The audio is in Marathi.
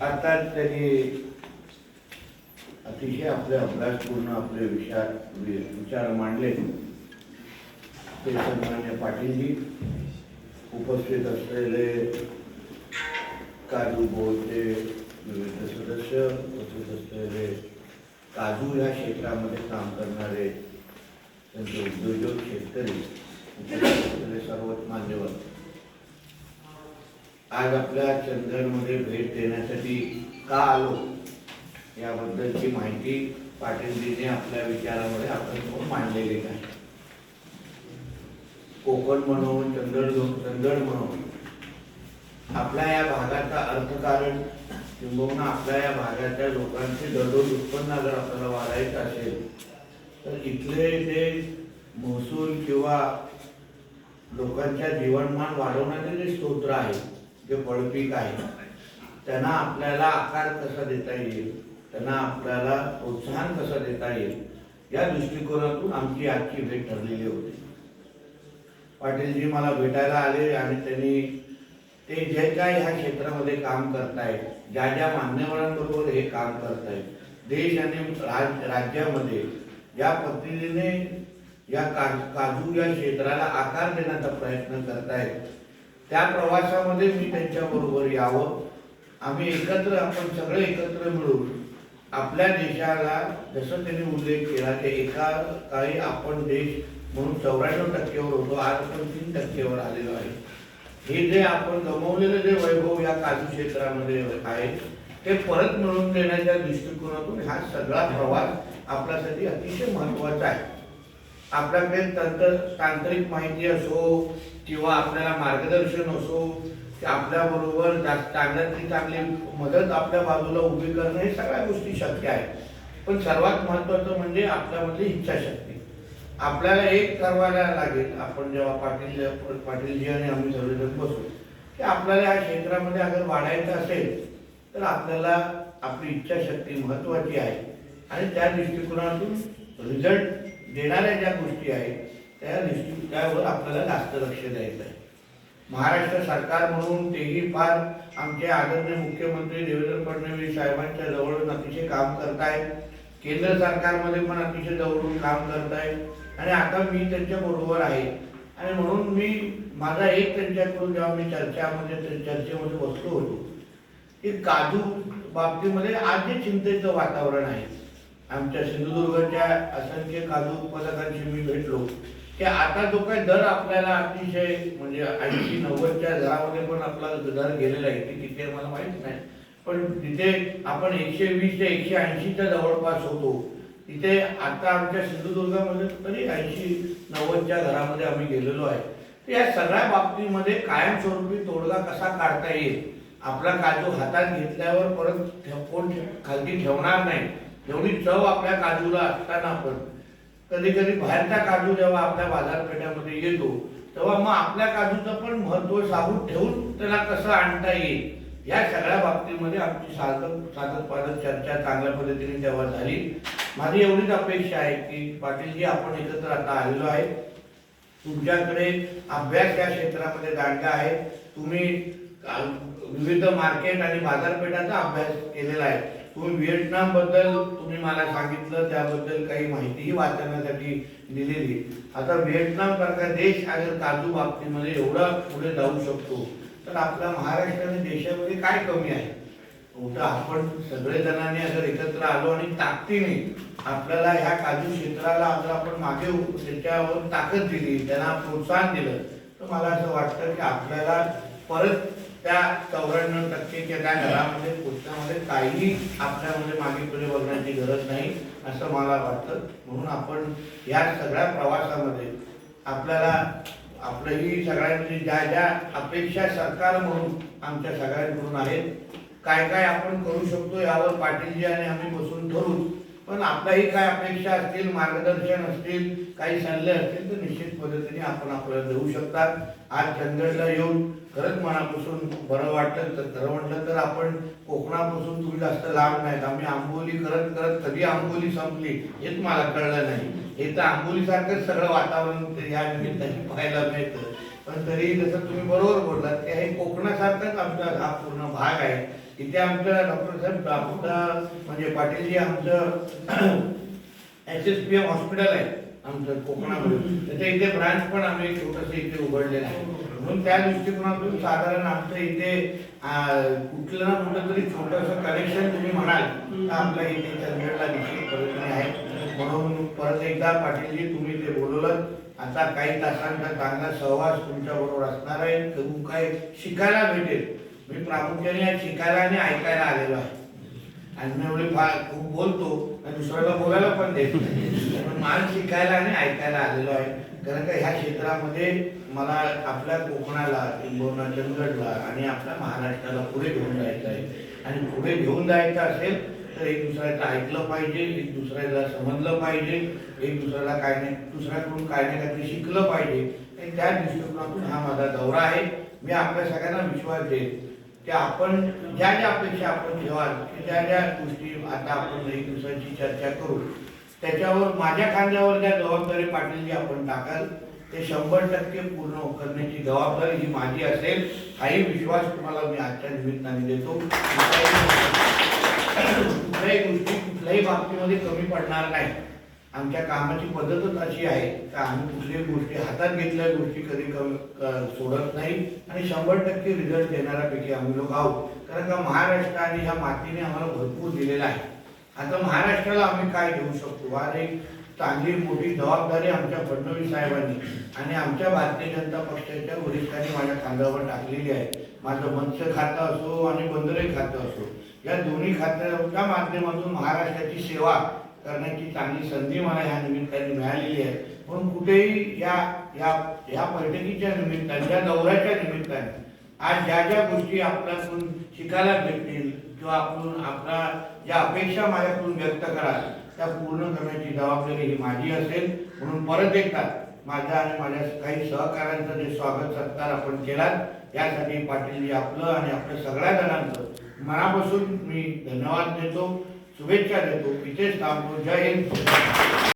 आता त्यांनी अतिशय आपले अभ्यासपूर्ण आपले विचार मांडले ते सन्मान्य पाटीलजी, उपस्थित असलेले काजू बोर्डचे विविध सदस्य, उपस्थित असलेले काजू या क्षेत्रामध्ये काम करणारे त्यांचे उद्योजक, शेतकरी, सर्वच मान्यवर, आज आपल्या चंदगडमध्ये भेट देण्यासाठी का आलो याबद्दलची माहिती पाटीलजीने आपल्या विचारामध्ये आपण मांडलेली आहे. कोकण म्हणून चंदगड म्हणून आपल्या या भागाचा अर्थकारण किंबहुना आपल्या या भागाच्या लोकांचे दररोज उत्पन्न जर आपल्याला वाढायचं असेल तर इथले ते महसूल किंवा लोकांच्या जीवनमान वाढवणारे जे स्तोत्र आहे, जे फळपीक आहे, त्यांना आपल्याला आकार कसा देता येईल, त्यांना आपल्याला प्रोत्साहन कसं देता येईल, या दृष्टिकोनातून आमची आजची भेट ठरलेली होती. पाटीलजी मला भेटायला आले आणि त्यांनी ते जे काय ह्या क्षेत्रामध्ये काम करतायत, ज्या ज्या मान्यवरांबरोबर हे काम करतायत, देश आणि राज्यामध्ये ज्या पद्धतीने या काजू या क्षेत्राला आकार देण्याचा प्रयत्न करतायत, त्या प्रवासामध्ये मी त्यांच्याबरोबर यावं, आम्ही एकत्र, आपण सगळे एकत्र मिळून आपल्या देशाला, जसं त्यांनी उल्लेख केला की एका काळी आपण देश म्हणून 94% होतो, आज आपण 3% आलेलो आहे. हे जे आपण गमावलेलं जे वैभव या काजू क्षेत्रामध्ये आहे ते परत मिळवून देण्याच्या दृष्टिकोनातून हा सगळा प्रवास आपल्यासाठी अतिशय महत्त्वाचा आहे. आपल्याकडे तांत्रिक माहिती असो किंवा आपल्याला मार्गदर्शन असो, आपल्याबरोबर चांगल्यातली चांगली मदत आपल्या बाजूला उभी करणं, हे सगळ्या गोष्टी शक्य आहेत. पण सर्वात महत्त्वाचं म्हणजे आपल्यामधली इच्छाशक्ती. आपल्याला एक करायला लागेल. आपण जेव्हा पाटीलजी आणि आम्ही सर्वजण बसू की आपल्याला या क्षेत्रामध्ये अगर वाढायचं असेल तर आपल्याला आपली इच्छाशक्ती महत्त्वाची आहे आणि त्या दृष्टिकोनातून रिझल्ट देणाऱ्या ज्या गोष्टी आहेत त्यावर आपल्याला जास्त लक्ष द्यायचं आहे. महाराष्ट्र सरकार म्हणून तेही फार आमचे आदरणीय मुख्यमंत्री देवेंद्र फडणवीस साहेबांच्या जवळून अतिशय काम करतायत. केंद्र सरकारमध्ये पण अतिशय जवळून काम करतायत आणि आता मी त्यांच्या बरोबर आहे आणि म्हणून मी माझा एक त्यांच्याकडून जेव्हा मी चर्चेमध्ये बसलो होतो की काजू बाबतीमध्ये आज जे चिंतेचं वातावरण आहे, आमच्या सिंधुदुर्गच्या असंख्य काजू उत्पादकांशी मी भेटलो की आता जो काही दर आपल्याला अतिशय म्हणजे 80-90च्या दरामध्ये पण आपला दर गेलेला आहे की तिथे मला माहीत नाही, पण तिथे आपण 120 ते 180च्या जवळपास होतो, तिथे आता आमच्या सिंधुदुर्गामध्ये तरी 80-90च्या घरामध्ये आम्ही गेलेलो आहे. तर या सगळ्या बाबतीमध्ये कायमस्वरूपी तोडगा कसा काढता येईल, आपला काजू हातात घेतल्यावर परत कोण खालती ठेवणार नाही, एवढी चव आपल्या काजूला असताना पण कधी कधी बाहेरचा काजू जेव्हा आपल्या बाजारपेठामध्ये येतो तेव्हा मग आपल्या काजूचं पण महत्त्व साबूत ठेवून त्याला कसं आणता येईल, या सगळ्या बाबतीमध्ये आमची सातत्याने चर्चा चांगल्या पद्धतीने तेव्हा झाली. माझी एवढीच अपेक्षा आहे की पाटीलजी, आपण एकत्र आता आलेलो आहे, तुमच्याकडे अभ्यास या क्षेत्रामध्ये जाणता आहे, तुम्ही विविध मार्केट आणि बाजारपेठाचा अभ्यास केलेला आहे, तुम्ही व्हिएतनाम बद्दल तुम्ही मला सांगितलं, त्याबद्दल काही माहितीही वाचण्यासाठी दिलेली. आता व्हिएतनाम सारखा देश अगर काजू बाबतीमध्ये एवढा पुढे जाऊ शकतो तर आपल्या महाराष्ट्र आणि देशामध्ये काय कमी आहे. उलट आपण सगळे जणांनी अगर एकत्र आलो आणि ताकदीने आपल्याला ह्या काजू क्षेत्राला अगर आपण मागे त्याच्यावर ताकद दिली, त्यांना प्रोत्साहन दिलं, तर मला असं वाटतं की आपल्याला परत त्या 94%च्या त्या घरामध्ये पोचण्यामध्ये काहीही आपल्यामध्ये मागे पुढे बघण्याची गरज नाही असं मला वाटतं. म्हणून आपण या सगळ्या प्रवासामध्ये आपल्याला आपलंही सगळ्यांची ज्या ज्या अपेक्षा सरकार म्हणून आमच्या सगळ्यांकडून आहेत, काय काय आपण करू शकतो यावर पाटीलजी आणि आम्ही बसून ठरवू. पण आपल्याही काय अपेक्षा असतील, मार्गदर्शन असतील, काही सल्ले असतील तर निश्चित पद्धतीने आपण आपल्याला देऊ शकतात. आज चंदगडला येऊन खरंच मनापासून बरं वाटलं. तर खरं म्हटलं तर आपण कोकणापासून तुम्ही जास्त लांब नाहीत. आम्ही आंबोली करत करत कधी आंबोली संपली हेच मला कळलं नाही. हे तर आंबोलीसारखंच सगळं वातावरण या निमित्ताने पाहायला मिळतं. पण तरी जसं तुम्ही बरोबर बोललात की हे कोकणासारखंच आमचा हा पूर्ण भाग आहे. इथे आमचं डॉक्टर साहेब आमचं म्हणजे पाटीलजी आमचं SSPM हॉस्पिटल आहे आमचं कोकणामध्ये, त्याच्या इथे ब्रांच पण आम्ही छोटंसं इथे उघडलेलं आहे. म्हणून त्या दृष्टिकोनातून साधारण आमचं इथे कुठलं ना कुठं तरी छोटंसं कनेक्शन तुम्ही म्हणाल तर आपल्या इथे चंदगडला निश्चित पद्धतीने आहे. म्हणून परत एकदा पाटीलजी तुम्ही ते बोलवलं, आता काही तासांचा चांगला सहवास तुमच्या बरोबर असणार आहे, करून काय शिकायला भेटेल. मी प्रामुख्याने शिकायला आणि ऐकायला आलेलो आहे आणि मी एवढे खूप बोलतो आणि दुसऱ्याला बोलायला पण देत नाही, पण मला शिकायला आणि ऐकायला आलेलो आहे. कारण का ह्या क्षेत्रामध्ये मला आपल्या कोकणाला, किंबहुना चंदगडला आणि आपल्या महाराष्ट्राला पुढे घेऊन जायचं आहे. आणि पुढे घेऊन जायचं असेल तर एक दुसऱ्याचं ऐकलं पाहिजे, एक दुसऱ्याला समजलं पाहिजे, एक दुसऱ्याला काय नाही दुसऱ्याकडून काय नाही काहीतरी शिकलं पाहिजे. आणि त्या दृष्टिकोनातून हा माझा दौरा आहे. मी आपल्या सगळ्यांना विश्वास देईन की आपण ज्या ज्या अपेक्षा आपण ठेवाल, की ज्या ज्या गोष्टी आता आपण एक दुसऱ्याची चर्चा करू, त्याच्यावर माझ्या खांद्यावर ज्या जबाबदारी पाटीलजी आपण टाकाल ते 100% पूर्ण करण्याची जबाबदारी ही माझी असेल. हाही विश्वास तुम्हाला मी आजच्या निमित्ताने देतो. कुठल्याही गोष्टी कुठल्याही बाबतीमध्ये कमी पडणार नाही. आमच्या कामाची पद्धतच अशी आहे की आम्ही कुठल्याही गोष्टी हातात घेतल्या गोष्टी कधी सोडत नाही आणि 100% रिझल्ट देणाऱ्यापैकी आम्ही लोक आहोत. कारण का महाराष्ट्र आणि ह्या मातीने आम्हाला भरपूर दिलेला आहे. आता महाराष्ट्राला आम्ही काय देऊ शकतो, आज एक चांगली मोठी जबाबदारी आमच्या फडणवीस साहेबांनी आणि आमच्या भारतीय जनता पक्षाच्या वरिष्ठांनी माझ्या खांद्यावर टाकलेली आहे. माझं मत्स्य खातं असो आणि बंदरे खातं असो, या दोन्ही खात्याच्या माध्यमातून महाराष्ट्राची सेवा करण्याची चांगली संधी मला ह्या निमित्ताने मिळालेली आहे. म्हणून कुठेही या बैठकीच्या निमित्ताने, या दौऱ्याच्या निमित्ताने आज ज्या ज्या गोष्टी आपल्याकडून शिकायला भेटतील किंवा आपल्या ज्या अपेक्षा माझ्याकडून व्यक्त कराल त्या पूर्ण करण्याची जबाबदारी ही माझी असेल. म्हणून परत एकदा माझ्या आणि माझ्या काही सहकाऱ्यांचं जे स्वागत सत्कार आपण केलात यासाठी पाटीलजी आपलं आणि आपल्या सगळ्या जणांचं मनापासून मी धन्यवाद देतो, शुभेच्छा देतो. इथेच थांबतो. जय हिंद.